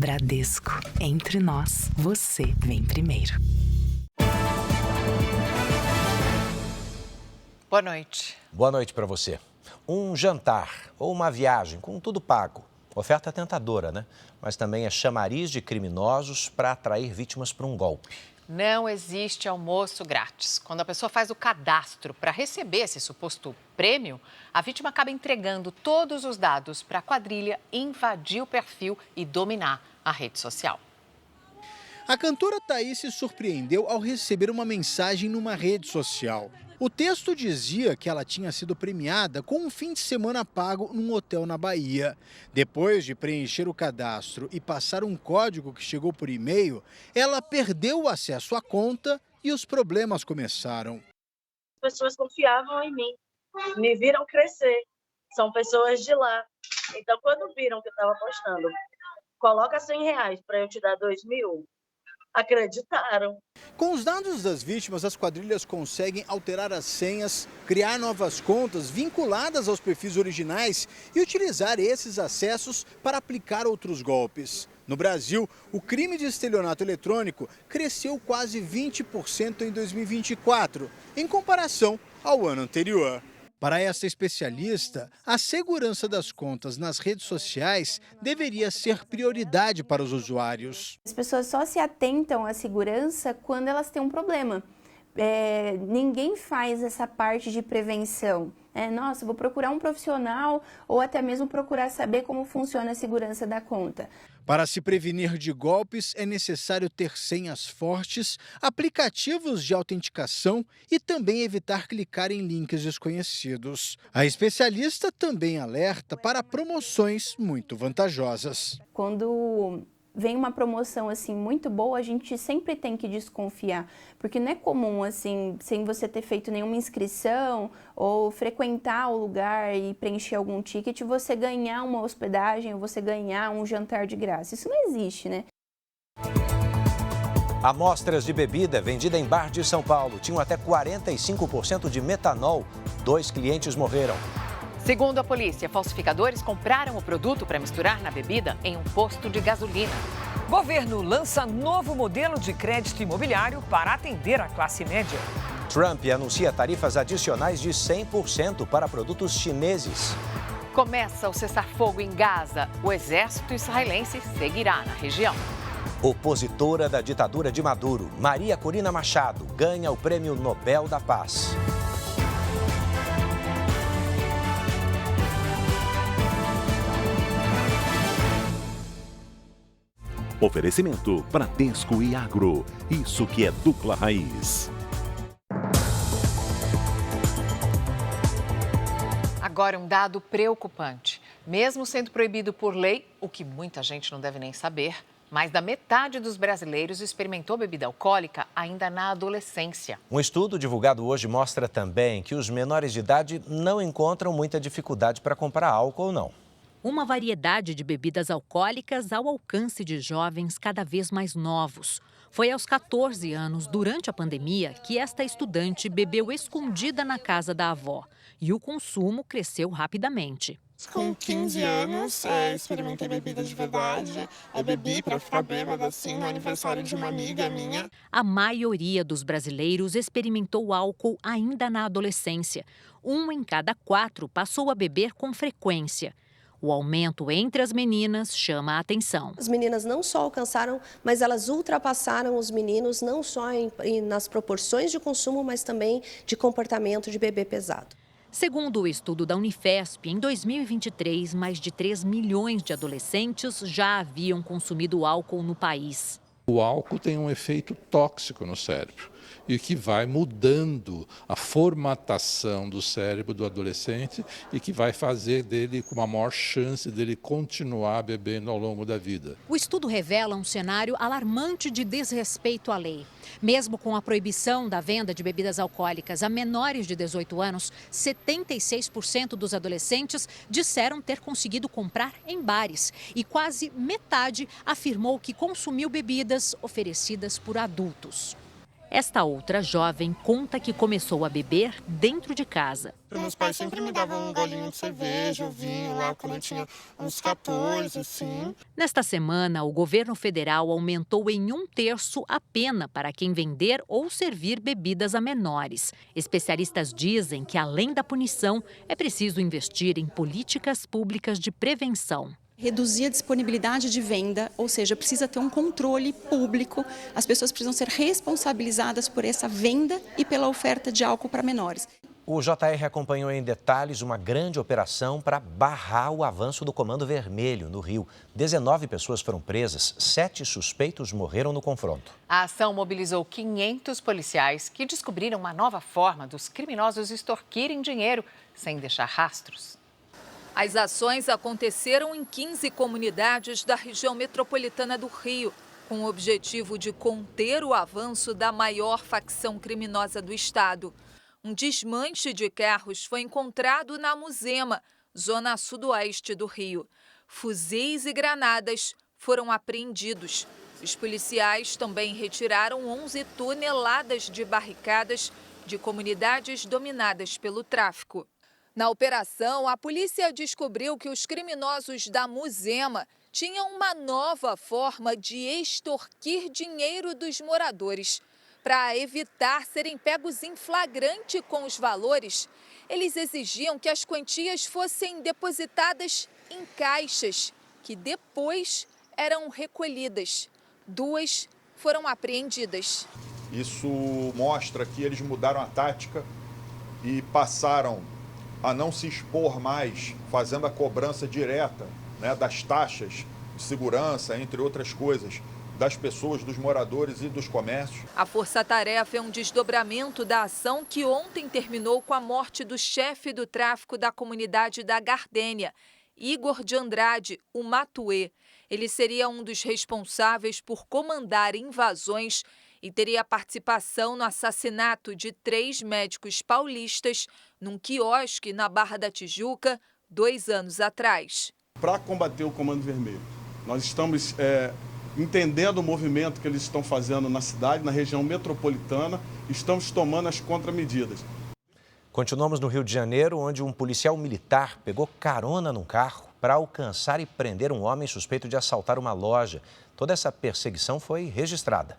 Bradesco. Entre nós, você vem primeiro. Boa noite. Boa noite para você. Um jantar ou uma viagem com tudo pago. Oferta tentadora, né? Mas também é chamariz de criminosos para atrair vítimas para um golpe. Não existe almoço grátis. Quando a pessoa faz o cadastro para receber esse suposto prêmio, a vítima acaba entregando todos os dados para a quadrilha invadir o perfil e dominar a rede social. A cantora Thaís se surpreendeu ao receber uma mensagem numa rede social. O texto dizia que ela tinha sido premiada com um fim de semana pago num hotel na Bahia. Depois de preencher o cadastro e passar um código que chegou por e-mail, ela perdeu o acesso à conta e os problemas começaram. As pessoas confiavam em mim, me viram crescer, são pessoas de lá. Então, quando viram que eu estava postando, coloca R$100 para eu te dar 2.000, acreditaram. Com os dados das vítimas, as quadrilhas conseguem alterar as senhas, criar novas contas vinculadas aos perfis originais e utilizar esses acessos para aplicar outros golpes. No Brasil, o crime de estelionato eletrônico cresceu quase 20% em 2024, em comparação ao ano anterior. Para essa especialista, a segurança das contas nas redes sociais deveria ser prioridade para os usuários. As pessoas só se atentam à segurança quando elas têm um problema. Ninguém faz essa parte de prevenção. Nossa, vou procurar um profissional ou até mesmo procurar saber como funciona a segurança da conta. Para se prevenir de golpes, é necessário ter senhas fortes, aplicativos de autenticação e também evitar clicar em links desconhecidos. A especialista também alerta para promoções muito vantajosas. Quando vem uma promoção assim muito boa, a gente sempre tem que desconfiar, porque não é comum assim, sem você ter feito nenhuma inscrição ou frequentar o lugar e preencher algum ticket, você ganhar uma hospedagem ou você ganhar um jantar de graça. Isso não existe, né? Amostras de bebida vendida em bar de São Paulo tinham até 45% de metanol. 2 clientes morreram. Segundo a polícia, falsificadores compraram o produto para misturar na bebida em um posto de gasolina. Governo lança novo modelo de crédito imobiliário para atender a classe média. Trump anuncia tarifas adicionais de 100% para produtos chineses. Começa o cessar-fogo em Gaza. O exército israelense seguirá na região. Opositora da ditadura de Maduro, Maria Corina Machado, ganha o Prêmio Nobel da Paz. Oferecimento Bradesco e Agro. Isso que é dupla raiz. Agora, um dado preocupante. Mesmo sendo proibido por lei, o que muita gente não deve nem saber, mais da metade dos brasileiros experimentou bebida alcoólica ainda na adolescência. Um estudo divulgado hoje mostra também que os menores de idade não encontram muita dificuldade para comprar álcool, não. Uma variedade de bebidas alcoólicas ao alcance de jovens cada vez mais novos. Foi aos 14 anos, durante a pandemia, que esta estudante bebeu escondida na casa da avó. E o consumo cresceu rapidamente. Com 15 anos, experimentei bebida de verdade. Bebi para ficar bêbada, assim, no aniversário de uma amiga minha. A maioria dos brasileiros experimentou álcool ainda na adolescência. 1 em cada 4 passou a beber com frequência. O aumento entre as meninas chama a atenção. As meninas não só alcançaram, mas elas ultrapassaram os meninos, não só nas proporções de consumo, mas também de comportamento de beber pesado. Segundo o estudo da Unifesp, em 2023, mais de 3 milhões de adolescentes já haviam consumido álcool no país. O álcool tem um efeito tóxico no cérebro e que vai mudando a formatação do cérebro do adolescente e que vai fazer dele com uma maior chance dele continuar bebendo ao longo da vida. O estudo revela um cenário alarmante de desrespeito à lei. Mesmo com a proibição da venda de bebidas alcoólicas a menores de 18 anos, 76% dos adolescentes disseram ter conseguido comprar em bares e quase metade afirmou que consumiu bebidas oferecidas por adultos. Esta outra jovem conta que começou a beber dentro de casa. Meus pais sempre me davam um golinho de cerveja, vinho lá quando eu tinha uns 14, assim. Nesta semana, o governo federal aumentou em 1/3 a pena para quem vender ou servir bebidas a menores. Especialistas dizem que, além da punição, é preciso investir em políticas públicas de prevenção. Reduzir a disponibilidade de venda, ou seja, precisa ter um controle público, as pessoas precisam ser responsabilizadas por essa venda e pela oferta de álcool para menores. O JR acompanhou em detalhes uma grande operação para barrar o avanço do Comando Vermelho no Rio. 19 pessoas foram presas, 7 suspeitos morreram no confronto. A ação mobilizou 500 policiais que descobriram uma nova forma dos criminosos extorquirem dinheiro sem deixar rastros. As ações aconteceram em 15 comunidades da região metropolitana do Rio, com o objetivo de conter o avanço da maior facção criminosa do estado. Um desmanche de carros foi encontrado na Muzema, zona sudoeste do Rio. Fuzis e granadas foram apreendidos. Os policiais também retiraram 11 toneladas de barricadas de comunidades dominadas pelo tráfico. Na operação, a polícia descobriu que os criminosos da Muzema tinham uma nova forma de extorquir dinheiro dos moradores. Para evitar serem pegos em flagrante com os valores, eles exigiam que as quantias fossem depositadas em caixas, que depois eram recolhidas. 2 foram apreendidas. Isso mostra que eles mudaram a tática e passaram a não se expor mais, fazendo a cobrança direta, das taxas de segurança, entre outras coisas, das pessoas, dos moradores e dos comércios. A força-tarefa é um desdobramento da ação que ontem terminou com a morte do chefe do tráfico da comunidade da Gardênia, Igor de Andrade, o Matuê. Ele seria um dos responsáveis por comandar invasões e teria participação no assassinato de 3 médicos paulistas num quiosque na Barra da Tijuca 2 anos atrás. Para combater o Comando Vermelho, nós estamos entendendo o movimento que eles estão fazendo na cidade, na região metropolitana, estamos tomando as contramedidas. Continuamos no Rio de Janeiro, onde um policial militar pegou carona num carro para alcançar e prender um homem suspeito de assaltar uma loja. Toda essa perseguição foi registrada.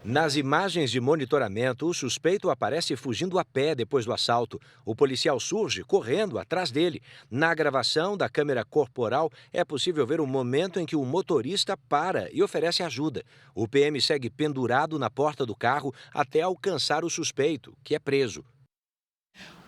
Nas imagens de monitoramento, o suspeito aparece fugindo a pé depois do assalto. O policial surge correndo atrás dele. Na gravação da câmera corporal, é possível ver o momento em que o motorista para e oferece ajuda. O PM segue pendurado na porta do carro até alcançar o suspeito, que é preso.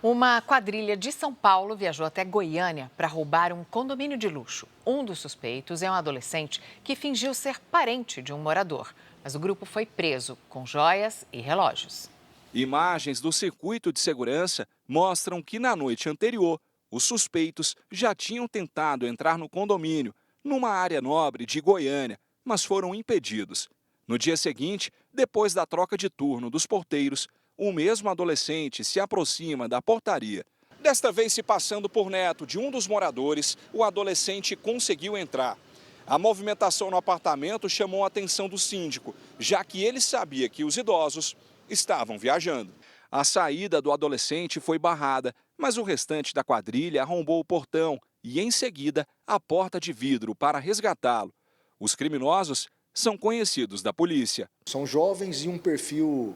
Uma quadrilha de São Paulo viajou até Goiânia para roubar um condomínio de luxo. Um dos suspeitos é um adolescente que fingiu ser parente de um morador. Mas o grupo foi preso com joias e relógios. Imagens do circuito de segurança mostram que na noite anterior, os suspeitos já tinham tentado entrar no condomínio, numa área nobre de Goiânia, mas foram impedidos. No dia seguinte, depois da troca de turno dos porteiros, o mesmo adolescente se aproxima da portaria. Desta vez, se passando por neto de um dos moradores, o adolescente conseguiu entrar. A movimentação no apartamento chamou a atenção do síndico, já que ele sabia que os idosos estavam viajando. A saída do adolescente foi barrada, mas o restante da quadrilha arrombou o portão e, em seguida, a porta de vidro para resgatá-lo. Os criminosos são conhecidos da polícia. São jovens e um perfil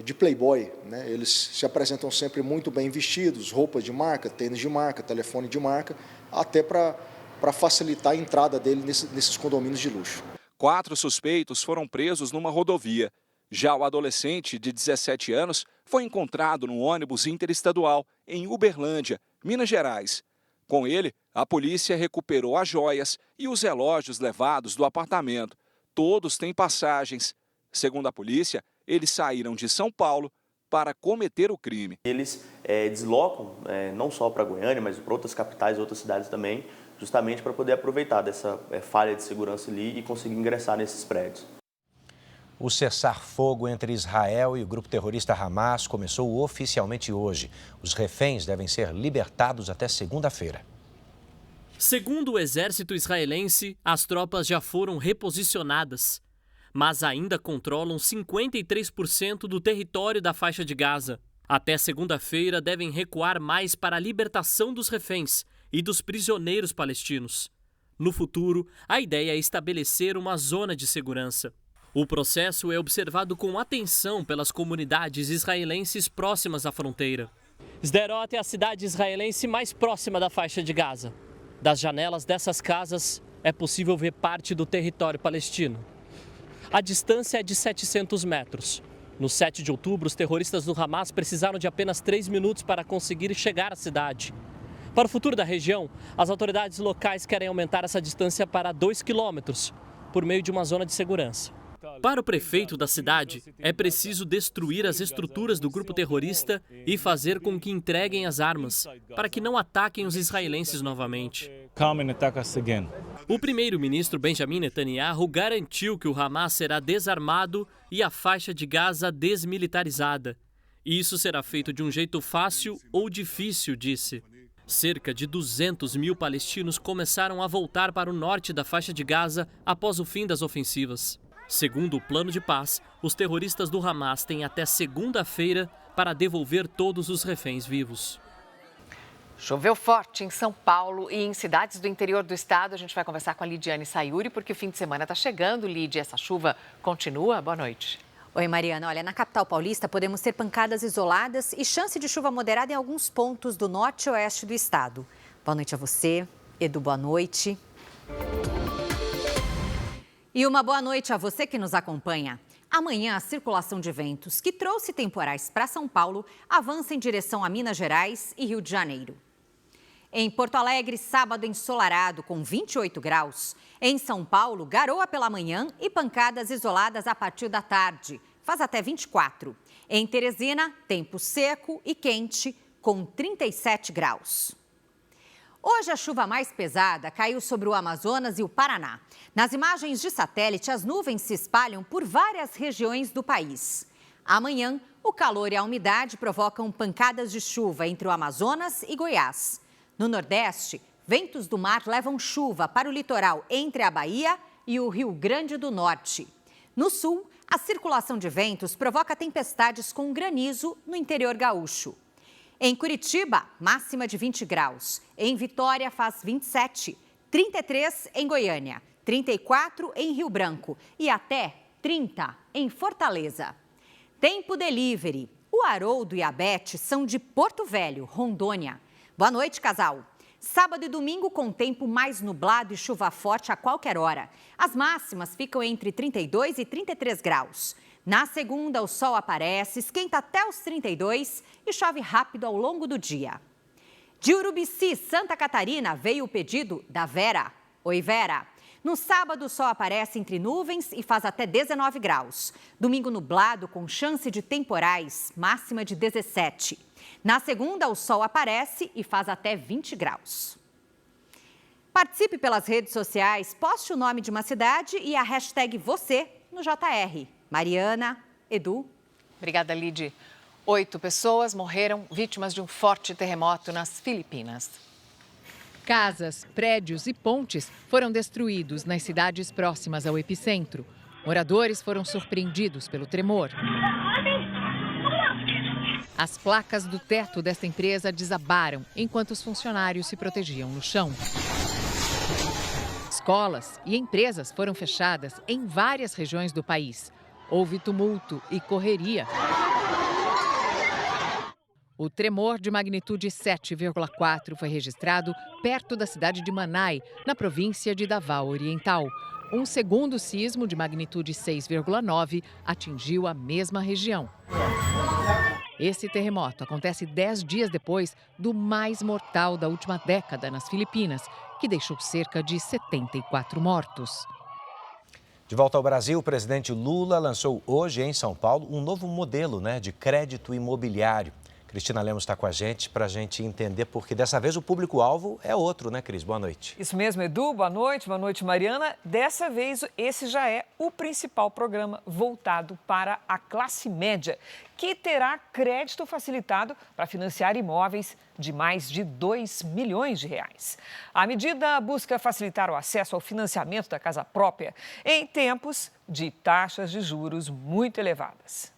de playboy, né? Eles se apresentam sempre muito bem vestidos, roupas de marca, tênis de marca, telefone de marca, até para facilitar a entrada dele nesses condomínios de luxo. 4 suspeitos foram presos numa rodovia. Já o adolescente, de 17 anos, foi encontrado no ônibus interestadual em Uberlândia, Minas Gerais. Com ele, a polícia recuperou as joias e os relógios levados do apartamento. Todos têm passagens. Segundo a polícia, eles saíram de São Paulo para cometer o crime. Eles deslocam não só para Goiânia, mas para outras capitais, outras cidades também, justamente para poder aproveitar dessa falha de segurança ali e conseguir ingressar nesses prédios. O cessar-fogo entre Israel e o grupo terrorista Hamas começou oficialmente hoje. Os reféns devem ser libertados até segunda-feira. Segundo o exército israelense, as tropas já foram reposicionadas. mas ainda controlam 53% do território da faixa de Gaza. Até segunda-feira, devem recuar mais para a libertação dos reféns e dos prisioneiros palestinos. No futuro, a ideia é estabelecer uma zona de segurança. O processo é observado com atenção pelas comunidades israelenses próximas à fronteira. Sderot é a cidade israelense mais próxima da faixa de Gaza. Das janelas dessas casas, é possível ver parte do território palestino. A distância é de 700 metros. No 7 de outubro, os terroristas do Hamas precisaram de apenas 3 minutos para conseguir chegar à cidade. Para o futuro da região, as autoridades locais querem aumentar essa distância para 2 quilômetros, por meio de uma zona de segurança. Para o prefeito da cidade, é preciso destruir as estruturas do grupo terrorista e fazer com que entreguem as armas, para que não ataquem os israelenses novamente. O primeiro-ministro Benjamin Netanyahu garantiu que o Hamas será desarmado e a faixa de Gaza desmilitarizada. E isso será feito de um jeito fácil ou difícil, disse. Cerca de 200 mil palestinos começaram a voltar para o norte da faixa de Gaza após o fim das ofensivas. Segundo o plano de paz, os terroristas do Hamas têm até segunda-feira para devolver todos os reféns vivos. Choveu forte em São Paulo e em cidades do interior do estado. A gente vai conversar com a Lidiane Sayuri, porque o fim de semana está chegando. Lidia, essa chuva continua? Boa noite. Oi, Mariana. Olha, na capital paulista podemos ter pancadas isoladas e chance de chuva moderada em alguns pontos do norte e oeste do estado. Boa noite a você. Edu, boa noite. E uma boa noite a você que nos acompanha. Amanhã, a circulação de ventos que trouxe temporais para São Paulo avança em direção a Minas Gerais e Rio de Janeiro. Em Porto Alegre, sábado ensolarado com 28 graus. Em São Paulo, garoa pela manhã e pancadas isoladas a partir da tarde. Faz até 24. Em Teresina, tempo seco e quente com 37 graus. Hoje, a chuva mais pesada caiu sobre o Amazonas e o Paraná. Nas imagens de satélite, as nuvens se espalham por várias regiões do país. Amanhã, o calor e a umidade provocam pancadas de chuva entre o Amazonas e Goiás. No Nordeste, ventos do mar levam chuva para o litoral entre a Bahia e o Rio Grande do Norte. No Sul, a circulação de ventos provoca tempestades com granizo no interior gaúcho. Em Curitiba, máxima de 20 graus. Em Vitória, faz 27. 33 em Goiânia. 34 em Rio Branco. E até 30 em Fortaleza. Tempo Delivery. O Haroldo e a Beth são de Porto Velho, Rondônia. Boa noite, casal. Sábado e domingo com tempo mais nublado e chuva forte a qualquer hora. As máximas ficam entre 32 e 33 graus. Na segunda, o sol aparece, esquenta até os 32 e chove rápido ao longo do dia. De Urubici, Santa Catarina, veio o pedido da Vera. Oi, Vera. No sábado, o sol aparece entre nuvens e faz até 19 graus. Domingo nublado com chance de temporais, máxima de 17. Na segunda, o sol aparece e faz até 20 graus. Participe pelas redes sociais, poste o nome de uma cidade e a hashtag você no JR. Mariana, Edu. Obrigada, Lidy. 8 pessoas morreram vítimas de um forte terremoto nas Filipinas. Casas, prédios e pontes foram destruídos nas cidades próximas ao epicentro. Moradores foram surpreendidos pelo tremor. As placas do teto desta empresa desabaram enquanto os funcionários se protegiam no chão. Escolas e empresas foram fechadas em várias regiões do país. Houve tumulto e correria. O tremor de magnitude 7,4 foi registrado perto da cidade de Manay, na província de Davao Oriental. Um segundo sismo de magnitude 6,9 atingiu a mesma região. Esse terremoto acontece 10 dias depois do mais mortal da última década nas Filipinas, que deixou cerca de 74 mortos. De volta ao Brasil, o presidente Lula lançou hoje em São Paulo um novo modelo de crédito imobiliário. Cristina Lemos está com a gente para a gente entender, porque dessa vez o público-alvo é outro, né, Cris? Boa noite. Isso mesmo, Edu. Boa noite, Mariana. Dessa vez, esse já é o principal programa voltado para a classe média, que terá crédito facilitado para financiar imóveis de mais de 2 milhões de reais. A medida busca facilitar o acesso ao financiamento da casa própria em tempos de taxas de juros muito elevadas.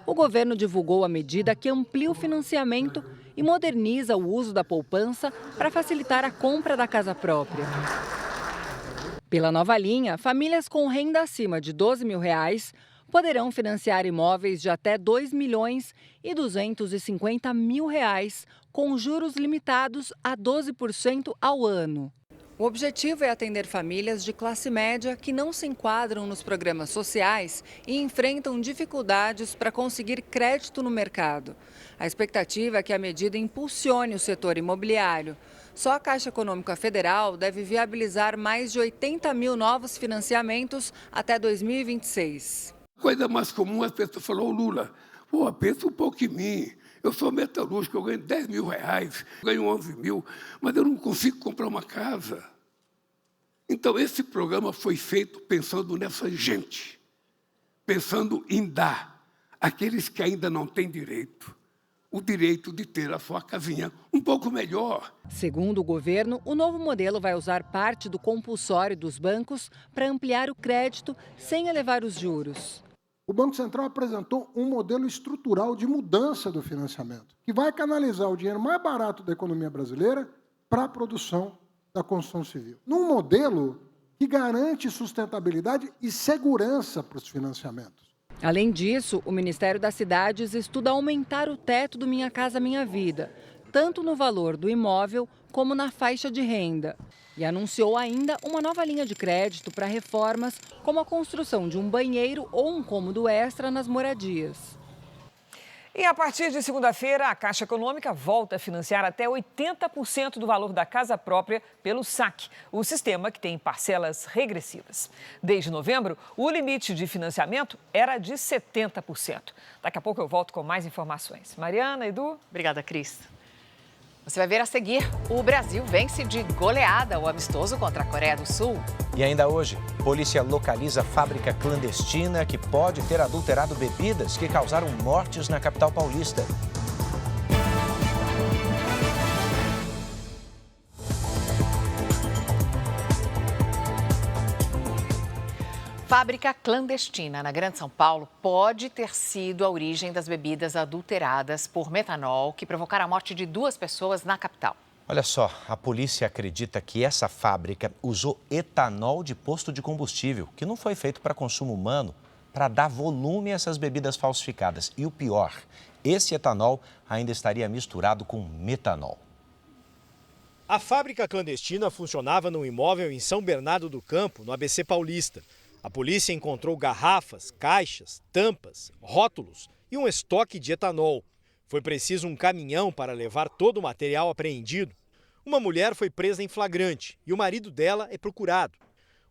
O governo divulgou a medida que amplia o financiamento e moderniza o uso da poupança para facilitar a compra da casa própria. Pela nova linha, famílias com renda acima de R$ 12 mil poderão financiar imóveis de até R$ 2.250 mil com juros limitados a 12% ao ano. O objetivo é atender famílias de classe média que não se enquadram nos programas sociais e enfrentam dificuldades para conseguir crédito no mercado. A expectativa é que a medida impulsione o setor imobiliário. Só a Caixa Econômica Federal deve viabilizar mais de 80 mil novos financiamentos até 2026. Coisa mais comum, as pessoas falam, Lula, pensa um pouco em mim. Eu sou metalúrgico, eu ganho 10 mil reais, ganho 11 mil, mas eu não consigo comprar uma casa. Então, esse programa foi feito pensando nessa gente, pensando em dar àqueles que ainda não têm direito, o direito de ter a sua casinha um pouco melhor. Segundo o governo, o novo modelo vai usar parte do compulsório dos bancos para ampliar o crédito sem elevar os juros. O Banco Central apresentou um modelo estrutural de mudança do financiamento, que vai canalizar o dinheiro mais barato da economia brasileira para a produção da construção civil. Num modelo que garante sustentabilidade e segurança para os financiamentos. Além disso, o Ministério das Cidades estuda aumentar o teto do Minha Casa Minha Vida, tanto no valor do imóvel como na faixa de renda. E anunciou ainda uma nova linha de crédito para reformas, como a construção de um banheiro ou um cômodo extra nas moradias. E a partir de segunda-feira, a Caixa Econômica volta a financiar até 80% do valor da casa própria pelo SAC, o sistema que tem parcelas regressivas. Desde novembro, o limite de financiamento era de 70%. Daqui a pouco eu volto com mais informações. Mariana, Edu. Obrigada, Cris. Você vai ver a seguir, o Brasil vence de goleada o amistoso contra a Coreia do Sul. E ainda hoje, polícia localiza fábrica clandestina que pode ter adulterado bebidas que causaram mortes na capital paulista. Fábrica clandestina na Grande São Paulo pode ter sido a origem das bebidas adulteradas por metanol que provocaram a morte de 2 pessoas na capital. Olha só, a polícia acredita que essa fábrica usou etanol de posto de combustível, que não foi feito para consumo humano, para dar volume a essas bebidas falsificadas. E o pior, esse etanol ainda estaria misturado com metanol. A fábrica clandestina funcionava num imóvel em São Bernardo do Campo, no ABC Paulista. A polícia encontrou garrafas, caixas, tampas, rótulos e um estoque de etanol. Foi preciso um caminhão para levar todo o material apreendido. Uma mulher foi presa em flagrante e o marido dela é procurado.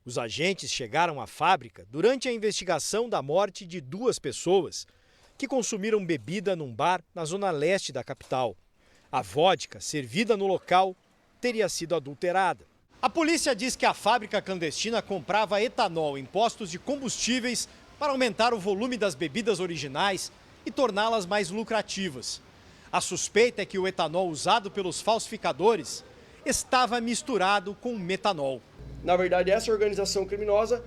Os agentes chegaram à fábrica durante a investigação da morte de 2 pessoas que consumiram bebida num bar na zona leste da capital. A vodka servida no local teria sido adulterada. A polícia diz que a fábrica clandestina comprava etanol em postos de combustíveis para aumentar o volume das bebidas originais e torná-las mais lucrativas. A suspeita é que o etanol usado pelos falsificadores estava misturado com metanol. Na verdade, essa organização criminosa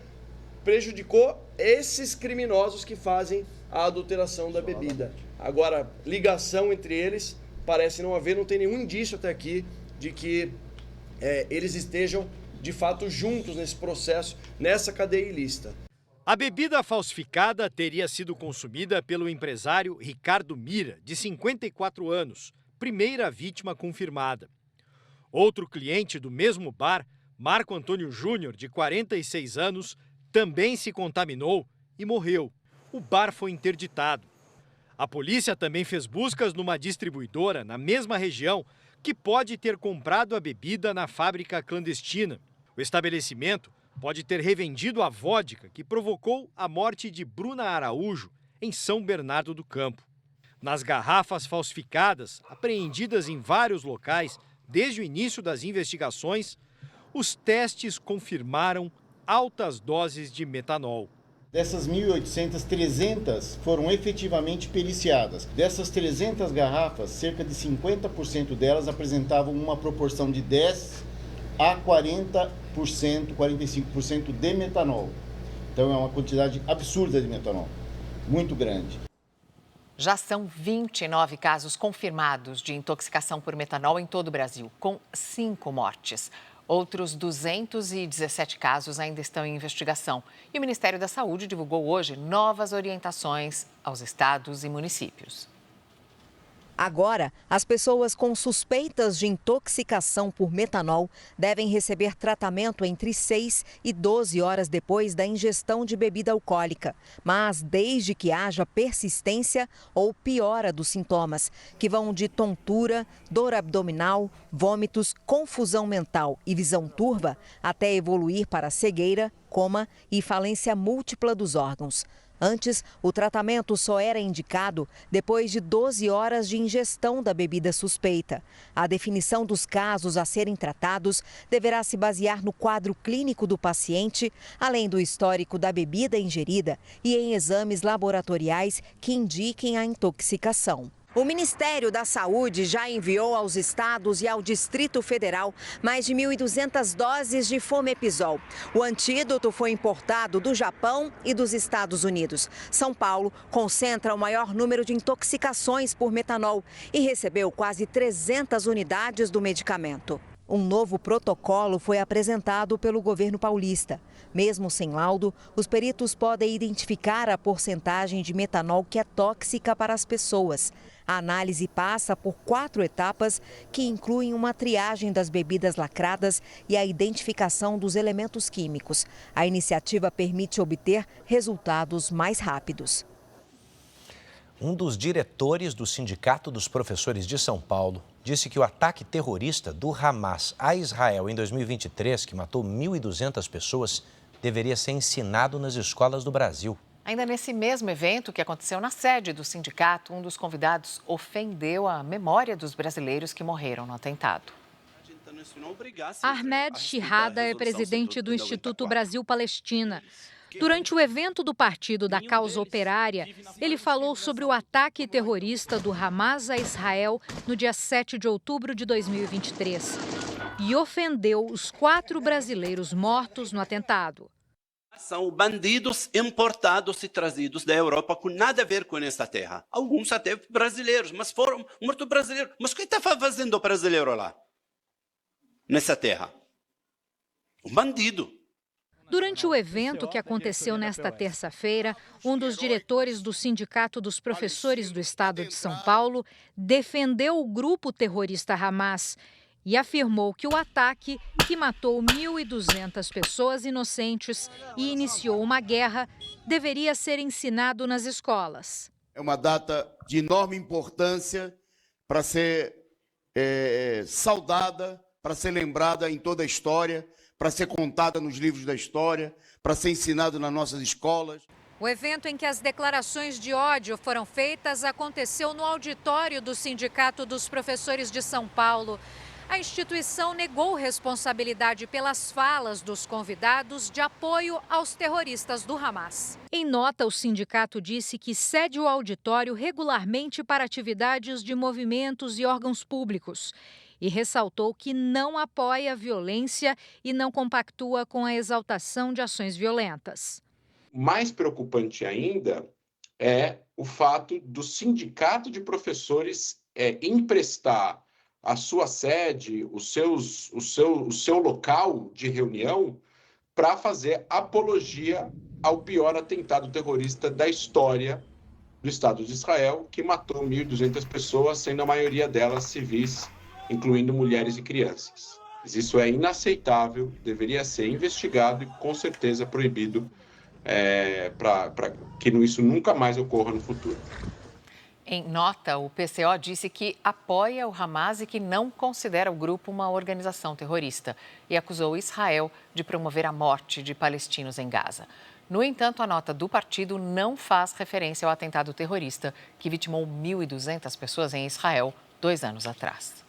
prejudicou esses criminosos que fazem a adulteração da bebida. Agora, ligação entre eles parece não haver, não tem nenhum indício até aqui de que eles estejam, de fato, juntos nesse processo, nessa cadeia ilícita. A bebida falsificada teria sido consumida pelo empresário Ricardo Mira, de 54 anos, primeira vítima confirmada. Outro cliente do mesmo bar, Marco Antônio Júnior, de 46 anos, também se contaminou e morreu. O bar foi interditado. A polícia também fez buscas numa distribuidora na mesma região que pode ter comprado a bebida na fábrica clandestina. O estabelecimento pode ter revendido a vodka que provocou a morte de Bruna Araújo, em São Bernardo do Campo. Nas garrafas falsificadas, apreendidas em vários locais desde o início das investigações, os testes confirmaram altas doses de metanol. Dessas 1.800, 300 foram efetivamente periciadas. Dessas 300 garrafas, cerca de 50% delas apresentavam uma proporção de 10 a 40%, 45% de metanol. Então é uma quantidade absurda de metanol, muito grande. Já são 29 casos confirmados de intoxicação por metanol em todo o Brasil, com 5 mortes. Outros 217 casos ainda estão em investigação. E o Ministério da Saúde divulgou hoje novas orientações aos estados e municípios. Agora, as pessoas com suspeitas de intoxicação por metanol devem receber tratamento entre 6 e 12 horas depois da ingestão de bebida alcoólica, mas desde que haja persistência ou piora dos sintomas, que vão de tontura, dor abdominal, vômitos, confusão mental e visão turva, até evoluir para cegueira, coma e falência múltipla dos órgãos. Antes, o tratamento só era indicado depois de 12 horas de ingestão da bebida suspeita. A definição dos casos a serem tratados deverá se basear no quadro clínico do paciente, além do histórico da bebida ingerida e em exames laboratoriais que indiquem a intoxicação. O Ministério da Saúde já enviou aos estados e ao Distrito Federal mais de 1.200 doses de Fomepizol. O antídoto foi importado do Japão e dos Estados Unidos. São Paulo concentra o maior número de intoxicações por metanol e recebeu quase 300 unidades do medicamento. Um novo protocolo foi apresentado pelo governo paulista. Mesmo sem laudo, os peritos podem identificar a porcentagem de metanol que é tóxica para as pessoas. A análise passa por 4 etapas que incluem uma triagem das bebidas lacradas e a identificação dos elementos químicos. A iniciativa permite obter resultados mais rápidos. Um dos diretores do Sindicato dos Professores de São Paulo disse que o ataque terrorista do Hamas a Israel em 2023, que matou 1.200 pessoas, deveria ser ensinado nas escolas do Brasil. Ainda nesse mesmo evento que aconteceu na sede do sindicato, um dos convidados ofendeu a memória dos brasileiros que morreram no atentado. Ahmed Shihada é presidente do Instituto Brasil-Palestina. Durante o evento do Partido da Causa Operária, ele falou sobre o ataque terrorista do Hamas a Israel no dia 7 de outubro de 2023 e ofendeu os 4 brasileiros mortos no atentado. São bandidos importados e trazidos da Europa com nada a ver com essa terra. Alguns até brasileiros, mas foram mortos brasileiros. Mas o que está fazendo o brasileiro lá? Nessa terra? Um bandido. Durante o evento que aconteceu nesta terça-feira, um dos diretores do Sindicato dos Professores do Estado de São Paulo defendeu o grupo terrorista Hamas e afirmou que o ataque, que matou 1.200 pessoas inocentes e iniciou uma guerra, deveria ser ensinado nas escolas. É uma data de enorme importância para ser saudada, para ser lembrada em toda a história, para ser contada nos livros da história, para ser ensinado nas nossas escolas. O evento em que as declarações de ódio foram feitas aconteceu no auditório do Sindicato dos Professores de São Paulo. A instituição negou responsabilidade pelas falas dos convidados de apoio aos terroristas do Hamas. Em nota, o sindicato disse que cede o auditório regularmente para atividades de movimentos e órgãos públicos e ressaltou que não apoia a violência e não compactua com a exaltação de ações violentas. Mais preocupante ainda é o fato do sindicato de professores emprestar a sua sede, o seu local de reunião, para fazer apologia ao pior atentado terrorista da história do Estado de Israel, que matou 1.200 pessoas, sendo a maioria delas civis, incluindo mulheres e crianças. Isso é inaceitável, deveria ser investigado e, com certeza, proibido para que isso nunca mais ocorra no futuro. Em nota, o PCO disse que apoia o Hamas e que não considera o grupo uma organização terrorista e acusou Israel de promover a morte de palestinos em Gaza. No entanto, a nota do partido não faz referência ao atentado terrorista que vitimou 1.200 pessoas em Israel 2 anos atrás.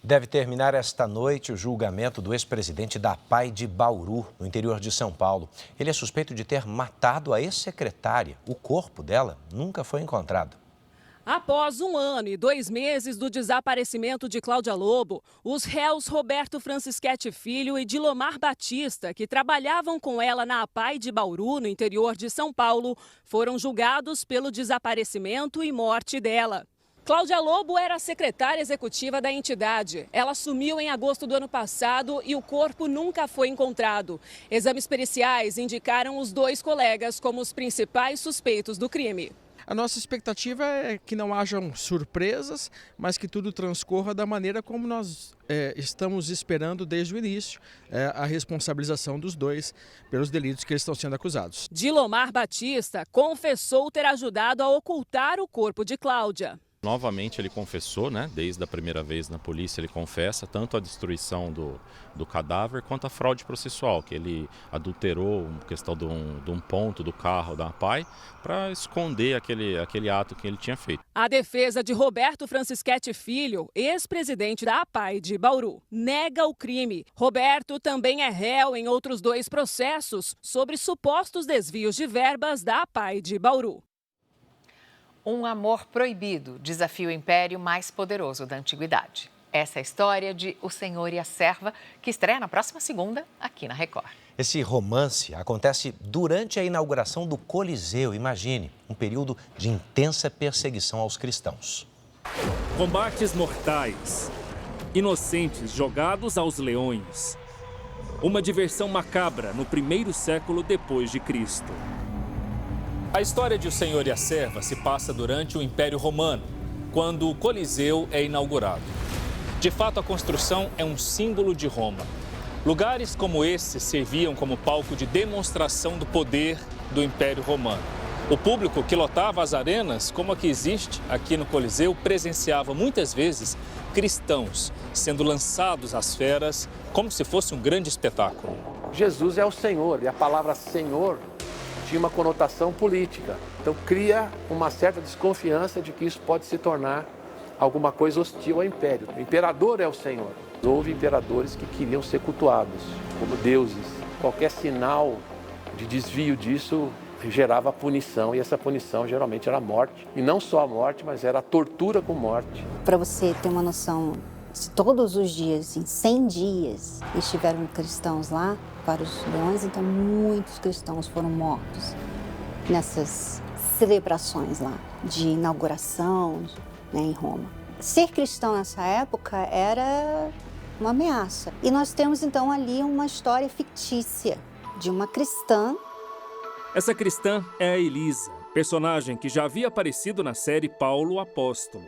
Deve terminar esta noite o julgamento do ex-presidente da APAI de Bauru, no interior de São Paulo. Ele é suspeito de ter matado a ex-secretária. O corpo dela nunca foi encontrado. Após 1 ano e 2 meses do desaparecimento de Cláudia Lobo, os réus Roberto Francischetti Filho e Dilomar Batista, que trabalhavam com ela na APAI de Bauru, no interior de São Paulo, foram julgados pelo desaparecimento e morte dela. Cláudia Lobo era a secretária executiva da entidade. Ela sumiu em agosto do ano passado e o corpo nunca foi encontrado. Exames periciais indicaram os 2 colegas como os principais suspeitos do crime. A nossa expectativa é que não hajam surpresas, mas que tudo transcorra da maneira como nós estamos esperando desde o início, a responsabilização dos 2 pelos delitos que eles estão sendo acusados. Dilomar Batista confessou ter ajudado a ocultar o corpo de Cláudia. Novamente ele confessou, né? Desde a primeira vez na polícia ele confessa tanto a destruição do cadáver quanto a fraude processual, que ele adulterou a questão de um ponto do carro da APAI para esconder aquele ato que ele tinha feito. A defesa de Roberto Francischetti Filho, ex-presidente da APAI de Bauru, nega o crime. Roberto também é réu em outros 2 processos sobre supostos desvios de verbas da APAI de Bauru. Um amor proibido desafia o império mais poderoso da antiguidade. Essa é a história de O Senhor e a Serva, que estreia na próxima segunda aqui na Record. Esse romance acontece durante a inauguração do Coliseu. Imagine, um período de intensa perseguição aos cristãos. Combates mortais, inocentes jogados aos leões. Uma diversão macabra no 1º século depois de Cristo. A história de O Senhor e a Serva se passa durante o Império Romano, quando o Coliseu é inaugurado. De fato, a construção é um símbolo de Roma. Lugares como esse serviam como palco de demonstração do poder do Império Romano. O público que lotava as arenas, como a que existe aqui no Coliseu, presenciava muitas vezes cristãos sendo lançados às feras como se fosse um grande espetáculo. Jesus é o Senhor e a palavra Senhor tinha uma conotação política. Então cria uma certa desconfiança de que isso pode se tornar alguma coisa hostil ao império. O imperador é o Senhor. Houve imperadores que queriam ser cultuados como deuses. Qualquer sinal de desvio disso gerava punição, e essa punição geralmente era a morte. E não só a morte, mas era a tortura com morte. Para você ter uma noção, se todos os dias, em 100 dias, estiveram cristãos lá para os leões, então muitos cristãos foram mortos nessas celebrações lá de inauguração, né, em Roma. Ser cristão nessa época era uma ameaça. E nós temos então ali uma história fictícia de uma cristã. Essa cristã é a Elisa, personagem que já havia aparecido na série Paulo o Apóstolo.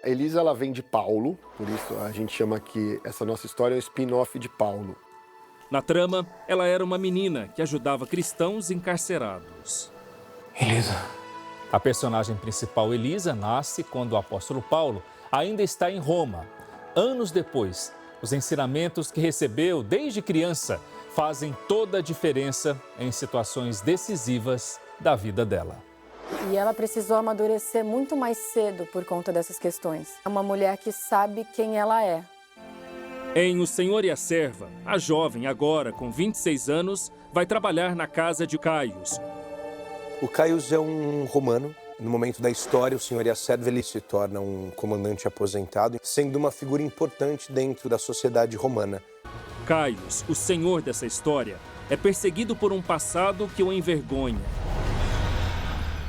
A Elisa, ela vem de Paulo, por isso a gente chama que essa nossa história é o spin-off de Paulo. Na trama, ela era uma menina que ajudava cristãos encarcerados. Elisa. A personagem principal, Elisa, nasce quando o apóstolo Paulo ainda está em Roma. Anos depois, os ensinamentos que recebeu desde criança fazem toda a diferença em situações decisivas da vida dela. E ela precisou amadurecer muito mais cedo por conta dessas questões. É uma mulher que sabe quem ela é. Em O Senhor e a Serva, a jovem, agora com 26 anos, vai trabalhar na casa de Caius. O Caius é um romano. No momento da história, o Senhor e a Serva, ele se torna um comandante aposentado, sendo uma figura importante dentro da sociedade romana. Caius, o senhor dessa história, é perseguido por um passado que o envergonha.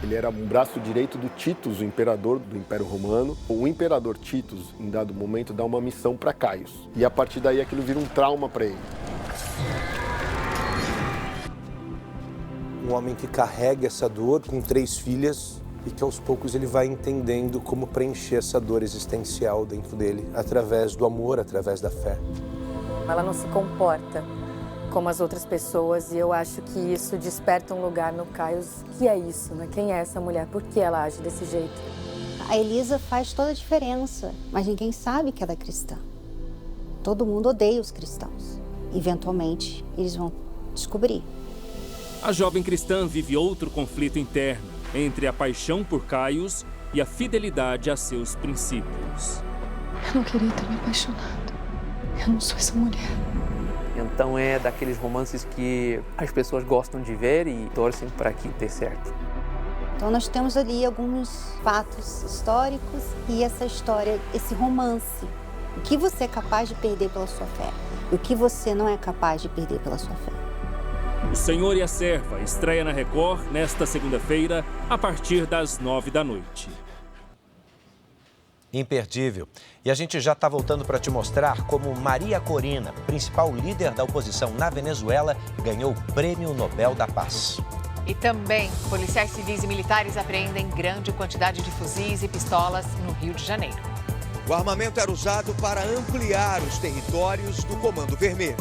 Ele era um braço direito do Titus, o imperador do Império Romano. O imperador Titus, em dado momento, dá uma missão para Caius. E a partir daí aquilo vira um trauma para ele. Um homem que carrega essa dor com 3 filhas e que aos poucos ele vai entendendo como preencher essa dor existencial dentro dele, através do amor, através da fé. Ela não se comporta como as outras pessoas e eu acho que isso desperta um lugar no Caius. O que é isso, né? Quem é essa mulher? Por que ela age desse jeito? A Elisa faz toda a diferença, mas ninguém sabe que ela é cristã. Todo mundo odeia os cristãos. Eventualmente, eles vão descobrir. A jovem cristã vive outro conflito interno entre a paixão por Caios e a fidelidade a seus princípios. Eu não queria ter me apaixonado. Eu não sou essa mulher. Então é daqueles romances que as pessoas gostam de ver e torcem para que dê certo. Então nós temos ali alguns fatos históricos e essa história, esse romance. O que você é capaz de perder pela sua fé e o que você não é capaz de perder pela sua fé. O Senhor e a Serva estreia na Record nesta segunda-feira, a partir das 21h. Imperdível. E a gente já está voltando para te mostrar como Maria Corina, principal líder da oposição na Venezuela, ganhou o Prêmio Nobel da Paz. E também, policiais civis e militares apreendem grande quantidade de fuzis e pistolas no Rio de Janeiro. O armamento era usado para ampliar os territórios do Comando Vermelho.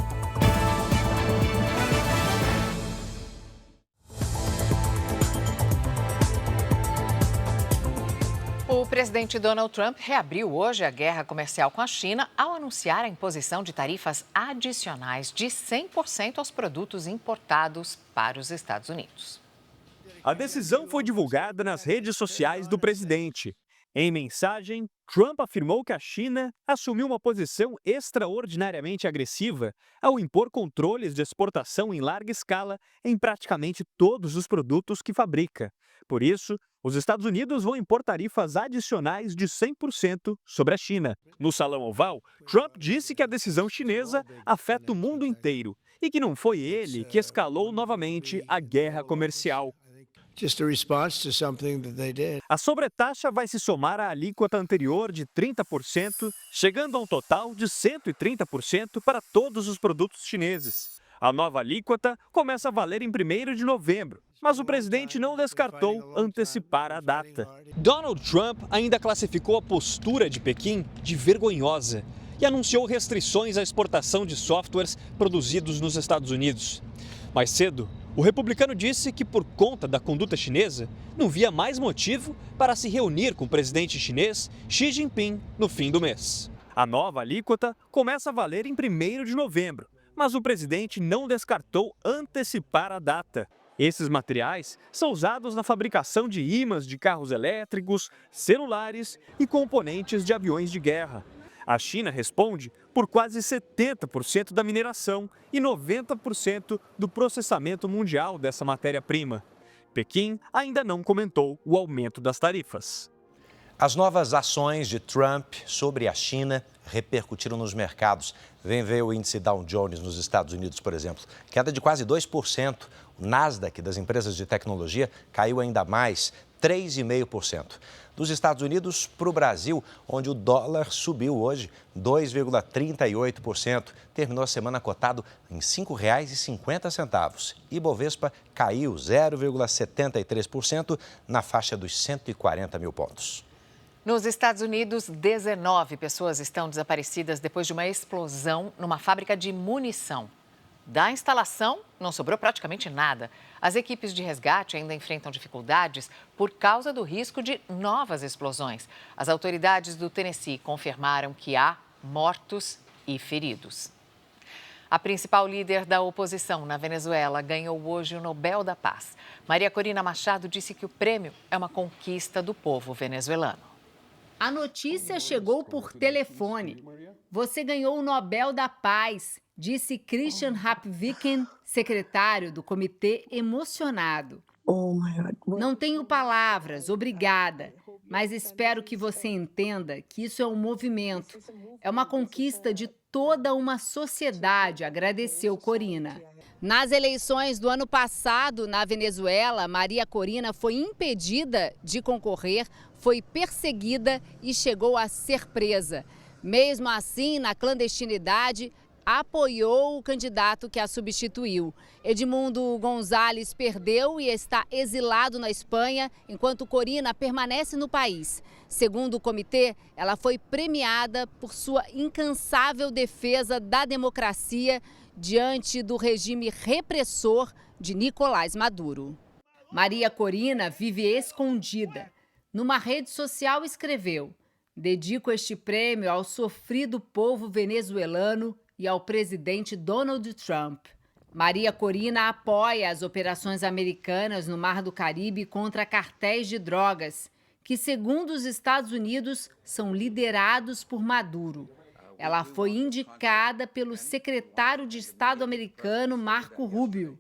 O presidente Donald Trump reabriu hoje a guerra comercial com a China ao anunciar a imposição de tarifas adicionais de 100% aos produtos importados para os Estados Unidos. A decisão foi divulgada nas redes sociais do presidente. Em mensagem, Trump afirmou que a China assumiu uma posição extraordinariamente agressiva ao impor controles de exportação em larga escala em praticamente todos os produtos que fabrica. Por isso, os Estados Unidos vão impor tarifas adicionais de 100% sobre a China. No Salão Oval, Trump disse que a decisão chinesa afeta o mundo inteiro e que não foi ele que escalou novamente a guerra comercial. A sobretaxa vai se somar à alíquota anterior de 30%, chegando a um total de 130% para todos os produtos chineses. A nova alíquota começa a valer em 1º de novembro, mas o presidente não descartou antecipar a data. Donald Trump ainda classificou a postura de Pequim de vergonhosa e anunciou restrições à exportação de softwares produzidos nos Estados Unidos. Mais cedo, o republicano disse que, por conta da conduta chinesa, não via mais motivo para se reunir com o presidente chinês Xi Jinping no fim do mês. A nova alíquota começa a valer em 1º de novembro, mas o presidente não descartou antecipar a data. Esses materiais são usados na fabricação de ímãs de carros elétricos, celulares e componentes de aviões de guerra. A China responde por quase 70% da mineração e 90% do processamento mundial dessa matéria-prima. Pequim ainda não comentou o aumento das tarifas. As novas ações de Trump sobre a China repercutiram nos mercados. Vem ver o índice Dow Jones nos Estados Unidos, por exemplo. Queda de quase 2%. O Nasdaq das empresas de tecnologia caiu ainda mais, 3,5%. Dos Estados Unidos para o Brasil, onde o dólar subiu hoje 2,38%. Terminou a semana cotado em R$ 5,50. E Bovespa caiu 0,73% na faixa dos 140 mil pontos. Nos Estados Unidos, 19 pessoas estão desaparecidas depois de uma explosão numa fábrica de munição. Da instalação, não sobrou praticamente nada. As equipes de resgate ainda enfrentam dificuldades por causa do risco de novas explosões. As autoridades do Tennessee confirmaram que há mortos e feridos. A principal líder da oposição na Venezuela ganhou hoje o Nobel da Paz. Maria Corina Machado disse que o prêmio é uma conquista do povo venezuelano. A notícia chegou por telefone. Você ganhou o Nobel da Paz, disse Christian Hapviken, secretário do comitê, emocionado. Não tenho palavras, obrigada, mas espero que você entenda que isso é um movimento. É uma conquista de toda uma sociedade, agradeceu Corina. Nas eleições do ano passado, na Venezuela, Maria Corina foi impedida de concorrer, foi perseguida e chegou a ser presa. Mesmo assim, na clandestinidade, apoiou o candidato que a substituiu. Edmundo González perdeu e está exilado na Espanha, enquanto Corina permanece no país. Segundo o comitê, ela foi premiada por sua incansável defesa da democracia diante do regime repressor de Nicolás Maduro. Maria Corina vive escondida. Numa rede social escreveu: dedico este prêmio ao sofrido povo venezuelano e ao presidente Donald Trump. Maria Corina apoia as operações americanas no Mar do Caribe contra cartéis de drogas, que, segundo os Estados Unidos, são liderados por Maduro. Ela foi indicada pelo secretário de Estado americano Marco Rubio.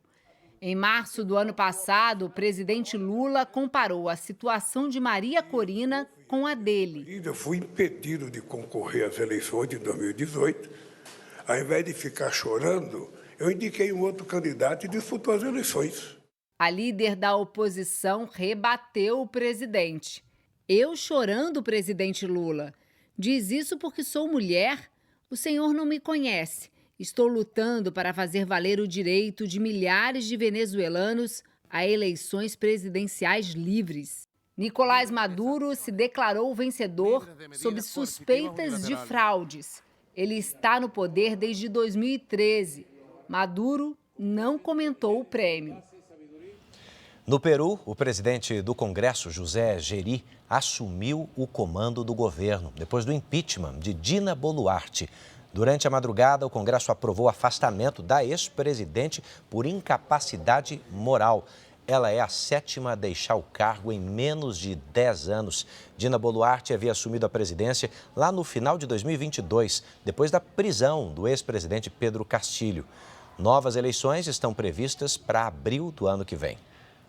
Em março do ano passado, o presidente Lula comparou a situação de Maria Corina com a dele. Eu fui impedido de concorrer às eleições de 2018. Ao invés de ficar chorando, eu indiquei um outro candidato e disputou as eleições. A líder da oposição rebateu o presidente. Eu chorando, presidente Lula. Diz isso porque sou mulher? O senhor não me conhece. Estou lutando para fazer valer o direito de milhares de venezuelanos a eleições presidenciais livres. Nicolás Maduro se declarou vencedor sob suspeitas de fraudes. Ele está no poder desde 2013. Maduro não comentou o prêmio. No Peru, o presidente do Congresso, José Geri, assumiu o comando do governo depois do impeachment de Dina Boluarte. Durante a madrugada, o Congresso aprovou o afastamento da ex-presidente por incapacidade moral. Ela é a 7ª a deixar o cargo em menos de 10 anos. Dina Boluarte havia assumido a presidência lá no final de 2022, depois da prisão do ex-presidente Pedro Castillo. Novas eleições estão previstas para abril do ano que vem.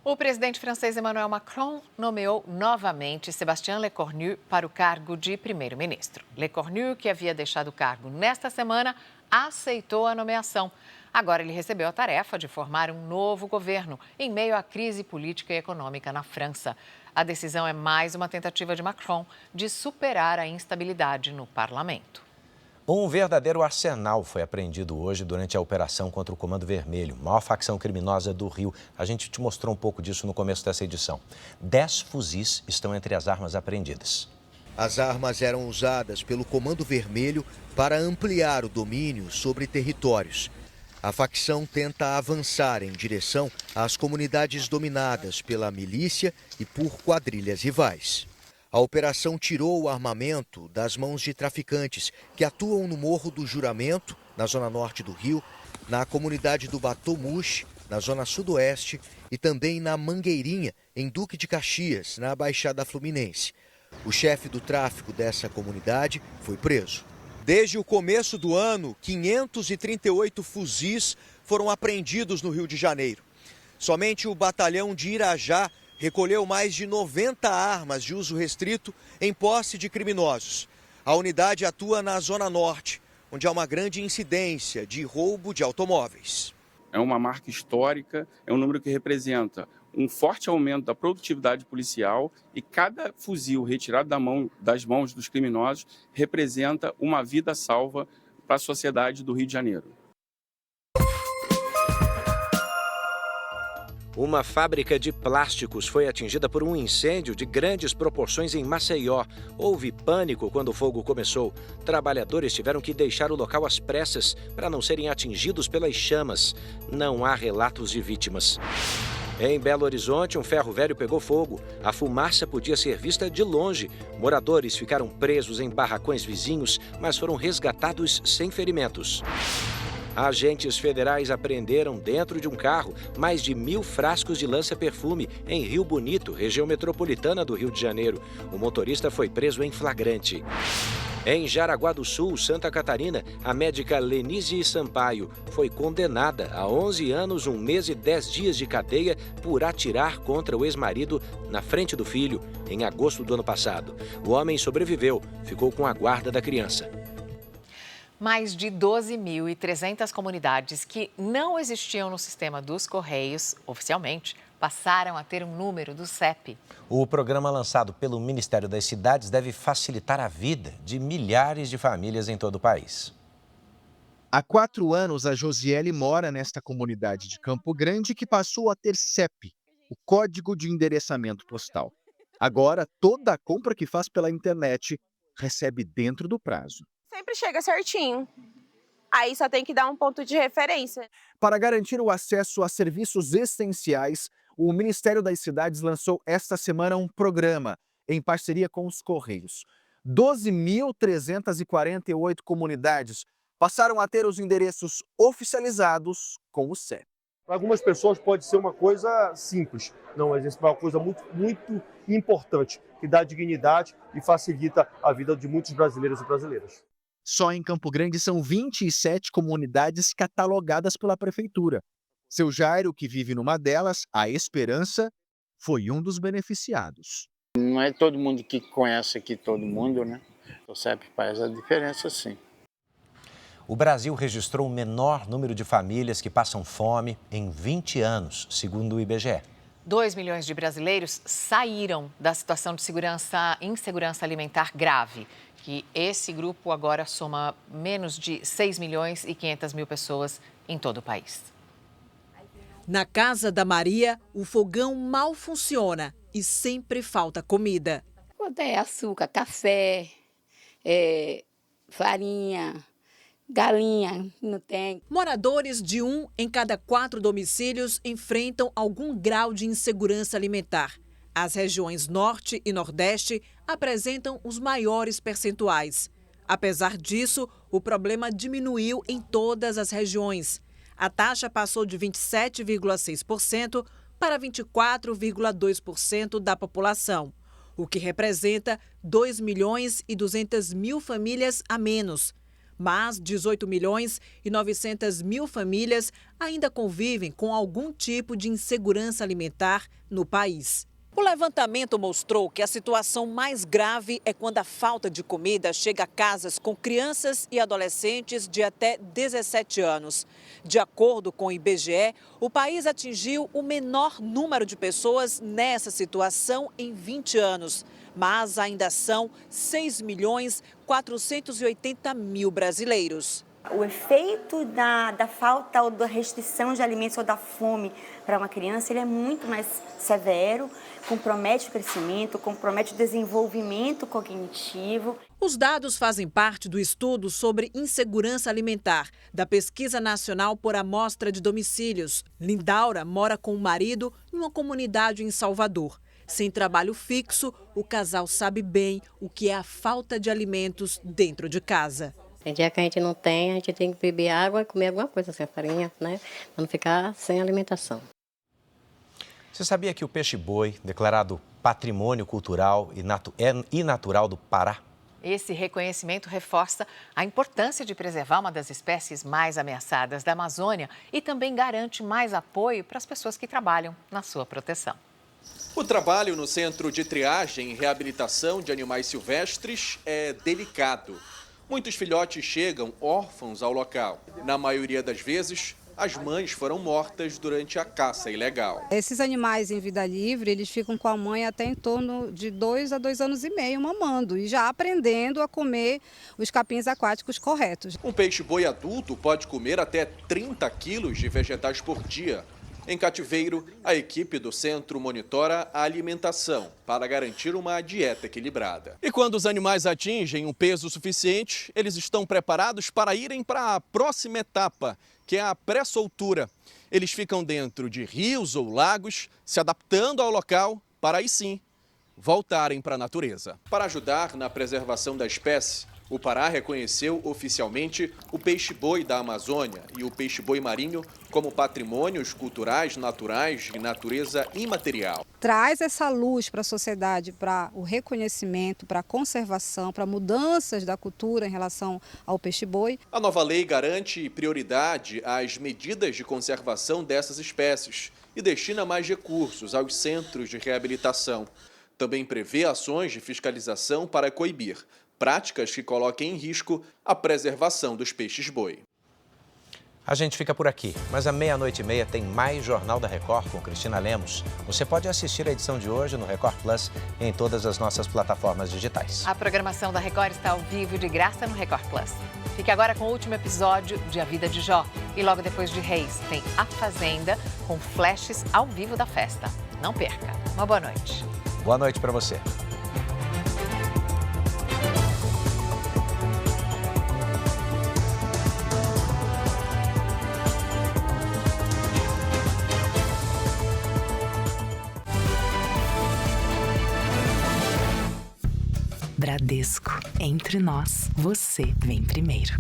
O presidente francês Emmanuel Macron nomeou novamente Sébastien Lecornu para o cargo de primeiro-ministro. Lecornu, que havia deixado o cargo nesta semana, aceitou a nomeação. Agora ele recebeu a tarefa de formar um novo governo em meio à crise política e econômica na França. A decisão é mais uma tentativa de Macron de superar a instabilidade no parlamento. Um verdadeiro arsenal foi apreendido hoje durante a operação contra o Comando Vermelho, maior facção criminosa do Rio. A gente te mostrou um pouco disso no começo dessa edição. 10 fuzis estão entre as armas apreendidas. As armas eram usadas pelo Comando Vermelho para ampliar o domínio sobre territórios. A facção tenta avançar em direção às comunidades dominadas pela milícia e por quadrilhas rivais. A operação tirou o armamento das mãos de traficantes que atuam no Morro do Juramento, na zona norte do Rio, na comunidade do Batomuxi, na zona sudoeste, e também na Mangueirinha, em Duque de Caxias, na Baixada Fluminense. O chefe do tráfico dessa comunidade foi preso. Desde o começo do ano, 538 fuzis foram apreendidos no Rio de Janeiro. Somente o batalhão de Irajá recolheu mais de 90 armas de uso restrito em posse de criminosos. A unidade atua na Zona Norte, onde há uma grande incidência de roubo de automóveis. É uma marca histórica, é um número que representa um forte aumento da produtividade policial e cada fuzil retirado das mãos dos criminosos representa uma vida salva para a sociedade do Rio de Janeiro. Uma fábrica de plásticos foi atingida por um incêndio de grandes proporções em Maceió. Houve pânico quando o fogo começou. Trabalhadores tiveram que deixar o local às pressas para não serem atingidos pelas chamas. Não há relatos de vítimas. Em Belo Horizonte, um ferro velho pegou fogo. A fumaça podia ser vista de longe. Moradores ficaram presos em barracões vizinhos, mas foram resgatados sem ferimentos. Agentes federais apreenderam dentro de um carro mais de 1.000 frascos de lança-perfume em Rio Bonito, região metropolitana do Rio de Janeiro. O motorista foi preso em flagrante. Em Jaraguá do Sul, Santa Catarina, a médica Lenise Sampaio foi condenada a 11 anos, 1 mês e 10 dias de cadeia por atirar contra o ex-marido na frente do filho, em agosto do ano passado. O homem sobreviveu, ficou com a guarda da criança. Mais de 12.300 comunidades que não existiam no sistema dos Correios, oficialmente, passaram a ter um número do CEP. O programa lançado pelo Ministério das Cidades deve facilitar a vida de milhares de famílias em todo o país. Há 4 anos, a Josiele mora nesta comunidade de Campo Grande que passou a ter CEP, o Código de Endereçamento Postal. Agora, toda a compra que faz pela internet recebe dentro do prazo. Sempre chega certinho. Aí só tem que dar um ponto de referência. Para garantir o acesso a serviços essenciais, o Ministério das Cidades lançou esta semana um programa em parceria com os Correios. 12.348 comunidades passaram a ter os endereços oficializados com o CEP. Para algumas pessoas pode ser uma coisa simples, não, mas é uma coisa muito importante, que dá dignidade e facilita a vida de muitos brasileiros e brasileiras. Só em Campo Grande são 27 comunidades catalogadas pela prefeitura. Seu Jairo, que vive numa delas, a Esperança, foi um dos beneficiados. Não é todo mundo que conhece aqui todo mundo, né? O CEP faz a diferença, sim. O Brasil registrou o menor número de famílias que passam fome em 20 anos, segundo o IBGE. 2 milhões de brasileiros saíram da situação de insegurança alimentar grave, que esse grupo agora soma menos de 6 milhões e 500 mil pessoas em todo o país. Na casa da Maria, o fogão mal funciona e sempre falta comida. Tem açúcar, café, farinha, galinha, não tem. Moradores de 1 em cada 4 domicílios enfrentam algum grau de insegurança alimentar. As regiões Norte e Nordeste apresentam os maiores percentuais. Apesar disso, o problema diminuiu em todas as regiões. A taxa passou de 27,6% para 24,2% da população, o que representa 2 milhões e 200 mil famílias a menos. Mas 18 milhões e 900 mil famílias ainda convivem com algum tipo de insegurança alimentar no país. O levantamento mostrou que a situação mais grave é quando a falta de comida chega a casas com crianças e adolescentes de até 17 anos. De acordo com o IBGE, o país atingiu o menor número de pessoas nessa situação em 20 anos. Mas ainda são 6.480.000 brasileiros. O efeito da falta ou da restrição de alimentos ou da fome para uma criança ele é muito mais severo, compromete o crescimento, compromete o desenvolvimento cognitivo. Os dados fazem parte do estudo sobre insegurança alimentar da Pesquisa Nacional por Amostra de Domicílios. Lindaura mora com o marido em uma comunidade em Salvador. Sem trabalho fixo, o casal sabe bem o que é a falta de alimentos dentro de casa. Tem dia que a gente não tem, a gente tem que beber água e comer alguma coisa, sem farinha, né? Para não ficar sem alimentação. Você sabia que o peixe-boi, declarado Patrimônio Cultural e Natural do Pará? Esse reconhecimento reforça a importância de preservar uma das espécies mais ameaçadas da Amazônia e também garante mais apoio para as pessoas que trabalham na sua proteção. O trabalho no Centro de Triagem e Reabilitação de Animais Silvestres é delicado. Muitos filhotes chegam órfãos ao local. Na maioria das vezes, as mães foram mortas durante a caça ilegal. Esses animais em vida livre, eles ficam com a mãe até em torno de 2 a 2 anos e meio mamando e já aprendendo a comer os capins aquáticos corretos. Um peixe-boi adulto pode comer até 30 quilos de vegetais por dia. Em cativeiro, a equipe do centro monitora a alimentação para garantir uma dieta equilibrada. E quando os animais atingem um peso suficiente, eles estão preparados para irem para a próxima etapa, que é a pré-soltura. Eles ficam dentro de rios ou lagos, se adaptando ao local para aí sim voltarem para a natureza. Para ajudar na preservação da espécie, o Pará reconheceu oficialmente o peixe-boi da Amazônia e o peixe-boi marinho como patrimônios culturais naturais de natureza imaterial. Traz essa luz para a sociedade, para o reconhecimento, para a conservação, para mudanças da cultura em relação ao peixe-boi. A nova lei garante prioridade às medidas de conservação dessas espécies e destina mais recursos aos centros de reabilitação. Também prevê ações de fiscalização para coibir práticas que coloquem em risco a preservação dos peixes-boi. A gente fica por aqui, mas à 00:30 tem mais Jornal da Record com Cristina Lemos. Você pode assistir a edição de hoje no Record Plus e em todas as nossas plataformas digitais. A programação da Record está ao vivo de graça no Record Plus. Fique agora com o último episódio de A Vida de Jó. E logo depois de Reis, tem A Fazenda com flashes ao vivo da festa. Não perca. Uma boa noite. Boa noite para você. Bradesco, entre nós, você vem primeiro.